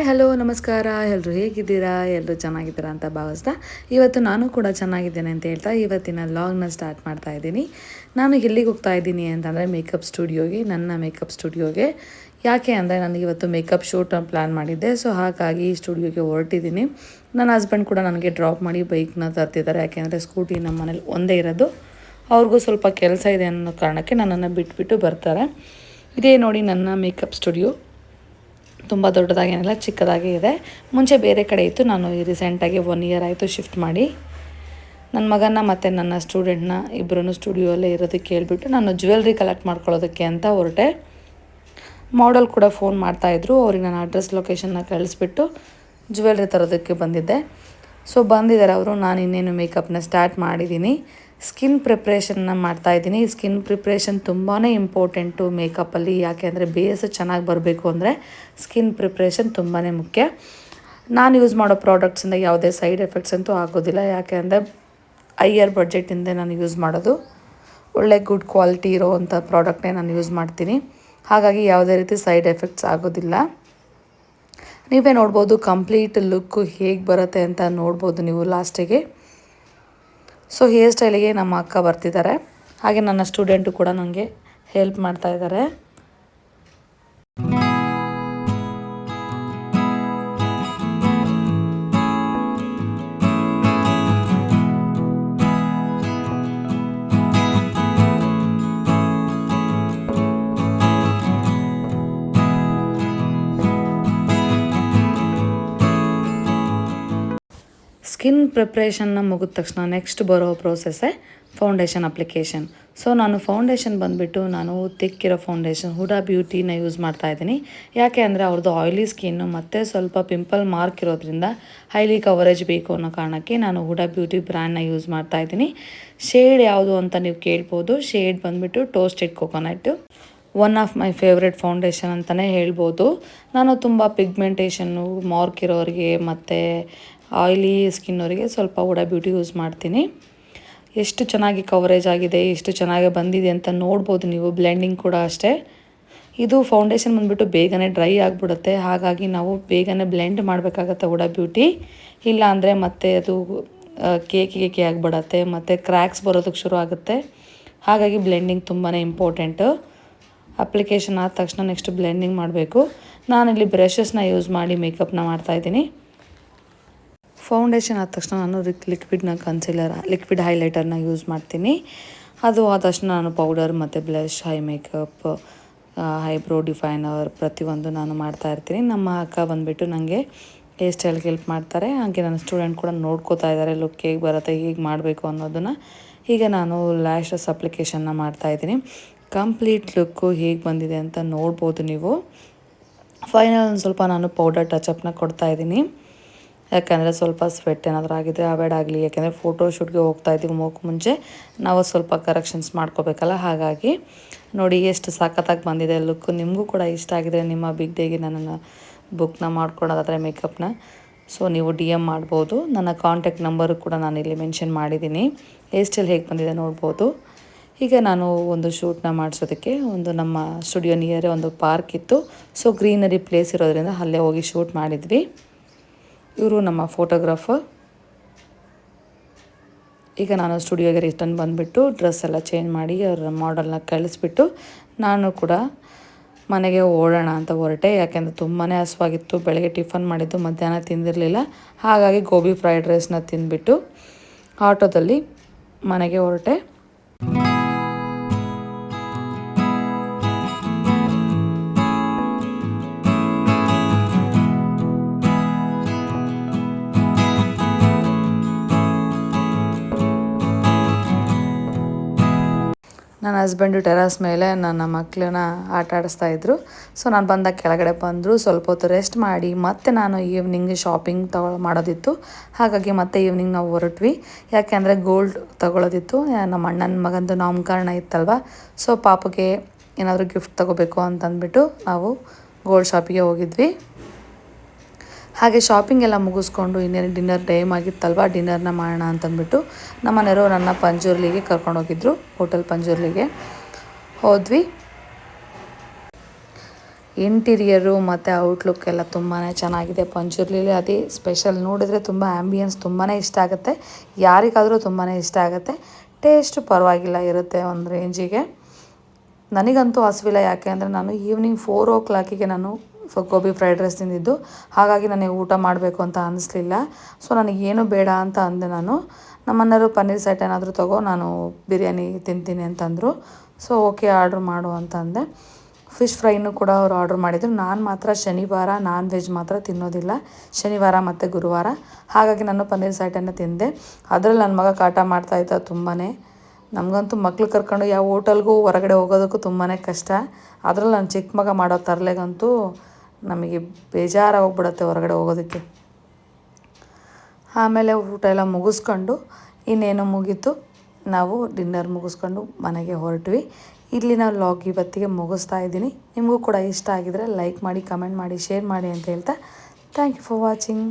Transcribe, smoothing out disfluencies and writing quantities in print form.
Hello ನಮಸ್ಕಾರ ಎಲ್ಲರೂ ಹೇಗಿದ್ದೀರಾ ಎಲ್ಲರೂ ಚೆನ್ನಾಗಿದ್ದೀರಾ ಅಂತ ಭಾವಿಸ್ತಾ ಇವತ್ತು ನಾನು ಕೂಡ ಚೆನ್ನಾಗಿದ್ದೇನೆ ಅಂತ ಹೇಳ್ತಾ ಇವತ್ತಿನ ಲಾಗ್ನ ಸ್ಟಾರ್ಟ್ ಮಾಡ್ತಾ ಇದ್ದೀನಿ. ನಾನು ಎಲ್ಲಿಗೆ ಹೋಗ್ತಾ ಇದ್ದೀನಿ ಅಂತಂದರೆ ಮೇಕಪ್ ಸ್ಟುಡಿಯೋಗೆ, ನನ್ನ ಮೇಕಪ್ ಸ್ಟುಡಿಯೋಗೆ. ಯಾಕೆ ಅಂದರೆ ನನಗೆ ಇವತ್ತು ಮೇಕಪ್ ಶೂಟ್ ಪ್ಲ್ಯಾನ್ ಮಾಡಿದ್ದೆ, ಸೊ ಹಾಗಾಗಿ ಸ್ಟುಡಿಯೋಗೆ ಹೊರಟಿದ್ದೀನಿ. ನನ್ನ ಹಸ್ಬೆಂಡ್ ಕೂಡ ನನಗೆ ಡ್ರಾಪ್ ಮಾಡಿ ಬೈಕ್ನ ತರ್ತಿದ್ದಾರೆ, ಯಾಕೆಂದರೆ ಸ್ಕೂಟಿ ನಮ್ಮ ಮನೇಲಿ ಒಂದೇ ಇರೋದು. ಅವ್ರಿಗೂ ಸ್ವಲ್ಪ ಕೆಲಸ ಇದೆ ಅನ್ನೋ ಕಾರಣಕ್ಕೆ ನನ್ನನ್ನು ಬಿಟ್ಬಿಟ್ಟು ಬರ್ತಾರೆ. ಇದೇ ನೋಡಿ ನನ್ನ ಮೇಕಪ್ ಸ್ಟುಡಿಯೋ. ತುಂಬ ದೊಡ್ಡದಾಗೇನಿಲ್ಲ, ಚಿಕ್ಕದಾಗೇ ಇದೆ. ಮುಂಚೆ ಬೇರೆ ಕಡೆ ಇತ್ತು, ನಾನು ರೀಸೆಂಟಾಗಿ 1 ಇಯರ್ ಆಯಿತು ಶಿಫ್ಟ್ ಮಾಡಿ. ನನ್ನ ಮಗನ ಮತ್ತು ನನ್ನ ಸ್ಟೂಡೆಂಟ್ನ ಇಬ್ಬರೂ ಸ್ಟುಡಿಯೋಲ್ಲೇ ಇರೋದಕ್ಕೆ ಹೇಳ್ಬಿಟ್ಟು ನಾನು ಜ್ಯುವೆಲ್ರಿ ಕಲೆಕ್ಟ್ ಮಾಡ್ಕೊಳ್ಳೋದಕ್ಕೆ ಅಂತ ಹೊರಟೆ. ಮಾಡಲ್ ಕೂಡ ಫೋನ್ ಮಾಡ್ತಾಯಿದ್ರು, ಅವ್ರಿಗೆ ನಾನು ಅಡ್ರೆಸ್ ಲೊಕೇಶನ್ನ ಕಳಿಸ್ಬಿಟ್ಟು ಜ್ಯುವೆಲ್ರಿ ತರೋದಕ್ಕೆ ಬಂದಿದ್ದೆ. ಸೊ ಬಂದಿದ್ದಾರೆ ಅವರು. ನಾನು ಇನ್ನೇನು ಮೇಕಪ್ನ ಸ್ಟಾರ್ಟ್ ಮಾಡಿದ್ದೀನಿ. ಸ್ಕಿನ್ ಪ್ರಿಪ್ರೇಷನ್ನ ಮಾಡ್ತಾಯಿದ್ದೀನಿ. ಸ್ಕಿನ್ ಪ್ರಿಪ್ರೇಷನ್ ತುಂಬಾ ಇಂಪಾರ್ಟೆಂಟು ಮೇಕಪ್ಪಲ್ಲಿ. ಯಾಕೆ ಅಂದರೆ ಬೇಸ್ ಚೆನ್ನಾಗಿ ಬರಬೇಕು ಅಂದರೆ ಸ್ಕಿನ್ ಪ್ರಿಪ್ರೇಷನ್ ತುಂಬಾ ಮುಖ್ಯ. ನಾನು ಯೂಸ್ ಮಾಡೋ ಪ್ರಾಡಕ್ಟ್ಸಿಂದ ಯಾವುದೇ ಸೈಡ್ ಎಫೆಕ್ಟ್ಸ್ ಅಂತೂ ಆಗೋದಿಲ್ಲ, ಯಾಕೆ ಅಂದರೆ ಹೈಯರ್ ಬಡ್ಜೆಟಿಂದ ನಾನು ಯೂಸ್ ಮಾಡೋದು. ಒಳ್ಳೆ ಗುಡ್ ಕ್ವಾಲಿಟಿ ಇರೋವಂಥ ಪ್ರಾಡಕ್ಟ್ನೇ ನಾನು ಯೂಸ್ ಮಾಡ್ತೀನಿ, ಹಾಗಾಗಿ ಯಾವುದೇ ರೀತಿ ಸೈಡ್ ಎಫೆಕ್ಟ್ಸ್ ಆಗೋದಿಲ್ಲ. ನೀವೇ ನೋಡ್ಬೋದು ಕಂಪ್ಲೀಟ್ ಲುಕ್ಕು ಹೇಗೆ ಬರುತ್ತೆ ಅಂತ ನೋಡ್ಬೋದು ನೀವು ಲಾಸ್ಟಿಗೆ. ಸೊ ಹೇರ್ ಸ್ಟೈಲಿಗೆ ನಮ್ಮ ಅಕ್ಕ ಬರ್ತಿದ್ದಾರೆ, ಹಾಗೆ ನನ್ನ ಸ್ಟೂಡೆಂಟು ಕೂಡ ನನಗೆ ಹೆಲ್ಪ್ ಮಾಡ್ತಾ ಇದ್ದಾರೆ. ಸ್ಕಿನ್ ಪ್ರಿಪ್ರೇಷನ್ನ ಮುಗಿದ ತಕ್ಷಣ ನೆಕ್ಸ್ಟ್ ಬರೋ ಪ್ರೋಸೆಸ್ಸೇ ಫೌಂಡೇಶನ್ ಅಪ್ಲಿಕೇಶನ್. ಸೊ ನಾನು ಫೌಂಡೇಶನ್ ಬಂದುಬಿಟ್ಟು ನಾನು ತಿಕ್ಕಿರೋ ಫೌಂಡೇಶನ್ ಹುಡಾ ಬ್ಯೂಟಿನ ಯೂಸ್ ಮಾಡ್ತಾಯಿದ್ದೀನಿ. ಯಾಕೆ ಅಂದರೆ ಅವ್ರದ್ದು ಆಯಿಲಿ ಸ್ಕಿನ್ನು ಮತ್ತು ಸ್ವಲ್ಪ ಪಿಂಪಲ್ ಮಾರ್ಕ್ ಇರೋದ್ರಿಂದ ಹೈಲಿ ಕವರೇಜ್ ಬೇಕು ಅನ್ನೋ ಕಾರಣಕ್ಕೆ ನಾನು ಹುಡಾ ಬ್ಯೂಟಿ ಬ್ರ್ಯಾಂಡ್ನ ಯೂಸ್ ಮಾಡ್ತಾಯಿದ್ದೀನಿ. ಶೇಡ್ ಯಾವುದು ಅಂತ ನೀವು ಕೇಳ್ಬೋದು. ಶೇಡ್ ಬಂದುಬಿಟ್ಟು toasted coconut. One of my favourite foundation ಅಂತಲೇ ಹೇಳ್ಬೋದು. ನಾನು ತುಂಬ ಪಿಗ್ಮೆಂಟೇಷನ್ನು ಮಾರ್ಕ್ ಇರೋರಿಗೆ ಮತ್ತು ಆಯಿಲಿ ಸ್ಕಿನ್ನವರಿಗೆ ಸ್ವಲ್ಪ ಹುಡಾ ಬ್ಯೂಟಿ ಯೂಸ್ ಮಾಡ್ತೀನಿ. ಎಷ್ಟು ಚೆನ್ನಾಗಿ ಕವರೇಜ್ ಆಗಿದೆ, ಎಷ್ಟು ಚೆನ್ನಾಗಿ ಬಂದಿದೆ ಅಂತ ನೋಡ್ಬೋದು ನೀವು. ಬ್ಲೆಂಡಿಂಗ್ ಕೂಡ ಅಷ್ಟೇ. ಇದು ಫೌಂಡೇಶನ್ ಬಂದುಬಿಟ್ಟು ಬೇಗನೆ ಡ್ರೈ ಆಗಿಬಿಡುತ್ತೆ, ಹಾಗಾಗಿ ನಾವು ಬೇಗನೆ ಬ್ಲೆಂಡ್ ಮಾಡಬೇಕಾಗತ್ತೆ ಹುಡಾ ಬ್ಯೂಟಿ. ಇಲ್ಲ ಅಂದರೆ ಮತ್ತೆ ಅದು ಕೇಕಿ ಆಗಿಬಿಡತ್ತೆ ಮತ್ತು ಕ್ರ್ಯಾಕ್ಸ್ ಬರೋದಕ್ಕೆ ಶುರು ಆಗುತ್ತೆ. ಹಾಗಾಗಿ ಬ್ಲೆಂಡಿಂಗ್ ತುಂಬಾ ಇಂಪಾರ್ಟೆಂಟು. ಅಪ್ಲಿಕೇಶನ್ ಆದ ತಕ್ಷಣ ನೆಕ್ಸ್ಟ್ ಬ್ಲೆಂಡಿಂಗ್ ಮಾಡಬೇಕು. ನಾನಿಲ್ಲಿ ಬ್ರಷಸ್ನ ಯೂಸ್ ಮಾಡಿ ಮೇಕಪ್ನ ಮಾಡ್ತಾಯಿದ್ದೀನಿ. ಫೌಂಡೇಶನ್ ಆದ ತಕ್ಷಣ ನಾನು ಲಿಕ್ವಿಡ್ ಹೈಲೈಟರ್ನ ಯೂಸ್ ಮಾಡ್ತೀನಿ. ಅದು ಆದ ತಕ್ಷಣ ನಾನು ಪೌಡರ್ ಮತ್ತು blush, high makeup, eyebrow definer ಪ್ರತಿಯೊಂದು ನಾನು ಮಾಡ್ತಾಯಿರ್ತೀನಿ. ನಮ್ಮ ಅಕ್ಕ ಬಂದುಬಿಟ್ಟು ನನಗೆ ಹೇರ್ ಸ್ಟೈಲ್ಗೆ ಹೆಲ್ಪ್ ಮಾಡ್ತಾರೆ. ಹಾಗೆ ನನ್ನ ಸ್ಟೂಡೆಂಟ್ ಕೂಡ ನೋಡ್ಕೋತಾ ಇದ್ದಾರೆ ಲುಕ್ ಹೇಗೆ ಬರುತ್ತೆ, ಹೇಗೆ ಮಾಡಬೇಕು ಅನ್ನೋದನ್ನು. ಈಗ ನಾನು ಲ್ಯಾಶಸ್ ಅಪ್ಲಿಕೇಶನ್ನ ಮಾಡ್ತಾಯಿದ್ದೀನಿ. ಕಂಪ್ಲೀಟ್ ಲುಕ್ಕು ಹೇಗೆ ಬಂದಿದೆ ಅಂತ ನೋಡ್ಬೋದು ನೀವು. ಫೈನಲ್ ಒಂದು ಸ್ವಲ್ಪ ನಾನು ಪೌಡರ್ ಟಚಪ್ನ ಕೊಡ್ತಾಯಿದ್ದೀನಿ, ಯಾಕಂದರೆ ಸ್ವಲ್ಪ ಸ್ವೆಟ್ ಏನಾದರೂ ಆಗಿದ್ರೆ ಅವಾಯ್ಡ್ ಆಗಲಿ. ಯಾಕೆಂದರೆ ಫೋಟೋಶೂಟ್ಗೆ ಹೋಗ್ತಾಯಿದ್ದೀವಿ, ಹೋಗೋಕ್ಕೆ ಮುಂಚೆ ನಾವು ಸ್ವಲ್ಪ ಕರೆಕ್ಷನ್ಸ್ ಮಾಡ್ಕೋಬೇಕಲ್ಲ. ಹಾಗಾಗಿ ನೋಡಿ ಎಷ್ಟು ಸಖತ್ತಾಗಿ ಬಂದಿದೆ ಲುಕ್ಕು. ನಿಮಗೂ ಕೂಡ ಇಷ್ಟ ಆಗಿದ್ರೆ ನಿಮ್ಮ ಬಿಗ್ ಡೇಗೆ ನನ್ನನ್ನು ಬುಕ್ನ ಮಾಡ್ಕೊಳೋದಾದರೆ ಮೇಕಪ್ನ, ಸೊ ನೀವು DM ಮಾಡ್ಬೋದು. ನನ್ನ ಕಾಂಟ್ಯಾಕ್ಟ್ ನಂಬರು ಕೂಡ ನಾನಿಲ್ಲಿ ಮೆನ್ಷನ್ ಮಾಡಿದ್ದೀನಿ. ಹೇರ್ ಸ್ಟೈಲ್ ಹೇಗೆ ಬಂದಿದೆ ನೋಡ್ಬೋದು. ಈಗ ನಾನು ಒಂದು ಶೂಟ್ನ ಮಾಡಿಸೋದಕ್ಕೆ ನಮ್ಮ ಸ್ಟುಡಿಯೋ ನಿಯರೇ ಒಂದು ಪಾರ್ಕ್ ಇತ್ತು. ಸೊ ಗ್ರೀನರಿ ಪ್ಲೇಸ್ ಇರೋದ್ರಿಂದ ಅಲ್ಲೇ ಹೋಗಿ ಶೂಟ್ ಮಾಡಿದ್ವಿ. ಇವರು ನಮ್ಮ ಫೋಟೋಗ್ರಾಫರ್. ಈಗ ನಾನು ಸ್ಟುಡಿಯೋಗೆ ರಿಟರ್ನ್ ಬಂದುಬಿಟ್ಟು ಡ್ರೆಸ್ ಎಲ್ಲ ಚೇಂಜ್ ಮಾಡಿ ಅವ್ರ ಮಾಡಲ್ನ ಕಳಿಸ್ಬಿಟ್ಟು ನಾನು ಕೂಡ ಮನೆಗೆ ಓಡೋಣ ಅಂತ ಹೊರಟೆ. ಯಾಕೆಂದರೆ ತುಂಬಾ ಹಸುವಾಗಿತ್ತು. ಬೆಳಗ್ಗೆ ಟಿಫನ್ ಮಾಡಿದ್ದು, ಮಧ್ಯಾಹ್ನ ತಿಂದಿರಲಿಲ್ಲ. ಹಾಗಾಗಿ ಗೋಬಿ ಫ್ರೈಡ್ ರೈಸ್ನ ತಿಂದುಬಿಟ್ಟು ಆಟೋದಲ್ಲಿ ಮನೆಗೆ ಹೊರಟೆ. ನನ್ನ ಹಸ್ಬೆಂಡು ಟೆರಸ್ ಮೇಲೆ ನನ್ನ ಮಕ್ಕಳನ್ನ ಆಟ ಆಡಿಸ್ತಾಯಿದ್ರು. ಸೊ ನಾನು ಬಂದಾಗ ಕೆಳಗಡೆ ಬಂದರು. ಸ್ವಲ್ಪ ಹೊತ್ತು ರೆಸ್ಟ್ ಮಾಡಿ ಮತ್ತೆ ನಾನು ಈವ್ನಿಂಗ್ ಶಾಪಿಂಗ್ ಮಾಡೋದಿತ್ತು. ಹಾಗಾಗಿ ಮತ್ತೆ ಈವ್ನಿಂಗ್ ನಾವು ಹೊರಟ್ವಿ. ಯಾಕೆ ಅಂದರೆ ಗೋಲ್ಡ್ ತೊಗೊಳೋದಿತ್ತು. ನಮ್ಮ ಅಣ್ಣನ ಮಗಂದು ನಾಮಕರಣ ಇತ್ತಲ್ವ, ಸೊ ಪಾಪಗೆ ಏನಾದರೂ ಗಿಫ್ಟ್ ತೊಗೋಬೇಕು ಅಂತಂದ್ಬಿಟ್ಟು ನಾವು ಗೋಲ್ಡ್ ಶಾಪಿಗೆ ಹೋಗಿದ್ವಿ. ಹಾಗೆ ಶಾಪಿಂಗ್ ಎಲ್ಲ ಮುಗಿಸ್ಕೊಂಡು ಇನ್ನೇನು ಡಿನ್ನರ್ ಟೈಮ್ ಆಗಿತ್ತಲ್ವ, ಡಿನ್ನರ್ನ ಮಾಡೋಣ ಅಂತಂದ್ಬಿಟ್ಟು ನಮ್ಮ ಮನೆಯವರು ನನ್ನ ಪಂಜುರ್ಲಿಗೆ ಕರ್ಕೊಂಡೋಗಿದ್ರು. ಹೋಟೆಲ್ ಪಂಜುರ್ಲಿಗೆ ಹೋದ್ವಿ. ಇಂಟೀರಿಯರು ಮತ್ತು ಔಟ್ಲುಕ್ ಎಲ್ಲ ತುಂಬಾ ಚೆನ್ನಾಗಿದೆ. ಪಂಚುರ್ಲಿಲಿ ಅದೇ ಸ್ಪೆಷಲ್. ನೋಡಿದರೆ ತುಂಬ ಆ್ಯಂಬಿಯನ್ಸ್ ತುಂಬಾ ಇಷ್ಟ ಆಗುತ್ತೆ, ಯಾರಿಗಾದರೂ ತುಂಬಾ ಇಷ್ಟ ಆಗುತ್ತೆ. ಟೇಸ್ಟು ಪರವಾಗಿಲ್ಲ ಇರುತ್ತೆ ಒಂದು ರೇಂಜಿಗೆ. ನನಗಂತೂ ಹಸಿವಿಲ್ಲ, ಯಾಕೆ ಅಂದರೆ ನಾನು ಈವ್ನಿಂಗ್ 4 o'clock ನಾನು ಗೋಬಿ ಫ್ರೈಡ್ ರೈಸ್ ತಿಂದಿದ್ದು. ಹಾಗಾಗಿ ನನಗೆ ಊಟ ಮಾಡಬೇಕು ಅಂತ ಅನ್ನಿಸ್ಲಿಲ್ಲ. ಸೊ ನನಗೇನು ಬೇಡ ಅಂತ ಅಂದೆ ನಾನು. ನಮ್ಮನೆಯವರು ಪನ್ನೀರ್ ಸೆಟ್ ಏನಾದರೂ ತಗೋ, ನಾನು ಬಿರಿಯಾನಿ ತಿಂತೀನಿ ಅಂತಂದರು. ಸೊ ಓಕೆ ಆರ್ಡ್ರ್ ಮಾಡು ಅಂತ ಅಂದೆ. ಫಿಶ್ ಫ್ರೈನೂ ಕೂಡ ಅವರು ಆರ್ಡ್ರ್ ಮಾಡಿದರು. ನಾನು ಮಾತ್ರ ಶನಿವಾರ ನಾನ್ ವೆಜ್ ಮಾತ್ರ ತಿನ್ನೋದಿಲ್ಲ, ಶನಿವಾರ ಮತ್ತು ಗುರುವಾರ. ಹಾಗಾಗಿ ನಾನು ಪನ್ನೀರ್ ಸೈಟನ್ನು ತಿಂದೆ. ಅದರಲ್ಲಿ ನನ್ನ ಮಗ ಕಾಟ ಮಾಡ್ತಾಯಿದ್ದ ತುಂಬಾ. ನಮಗಂತೂ ಮಕ್ಳು ಕರ್ಕೊಂಡು ಯಾವ ಹೋಟೆಲ್ಗೂ ಹೊರಗಡೆ ಹೋಗೋದಕ್ಕೂ ತುಂಬಾ ಕಷ್ಟ. ಅದರಲ್ಲಿ ನನ್ನ ಚಿಕ್ಕ ಮಗ ಮಾಡೋ ತರಲೆಗಂತೂ ನಮಗೆ ಬೇಜಾರಾಗೋಗ್ಬಿಡುತ್ತೆ ಹೊರಗಡೆ ಹೋಗೋದಕ್ಕೆ. ಆಮೇಲೆ ಊಟ ಎಲ್ಲ ಮುಗಿಸ್ಕೊಂಡು ಇನ್ನೇನು ಮುಗೀತು, ನಾವು ಡಿನ್ನರ್ ಮುಗಿಸ್ಕೊಂಡು ಮನೆಗೆ ಹೊರಟ್ವಿ. ಇಲ್ಲಿ ನಾನು ವ್ಲಾಗ್ ಇವತ್ತಿಗೆ ಮುಗಿಸ್ತಾ ಇದ್ದೀನಿ. ನಿಮಗೂ ಕೂಡ ಇಷ್ಟ ಆಗಿದರೆ ಲೈಕ್ ಮಾಡಿ, ಕಮೆಂಟ್ ಮಾಡಿ, ಶೇರ್ ಮಾಡಿ ಅಂತ ಹೇಳ್ತಾ ಥ್ಯಾಂಕ್ ಯು ಫಾರ್ ವಾಚಿಂಗ್.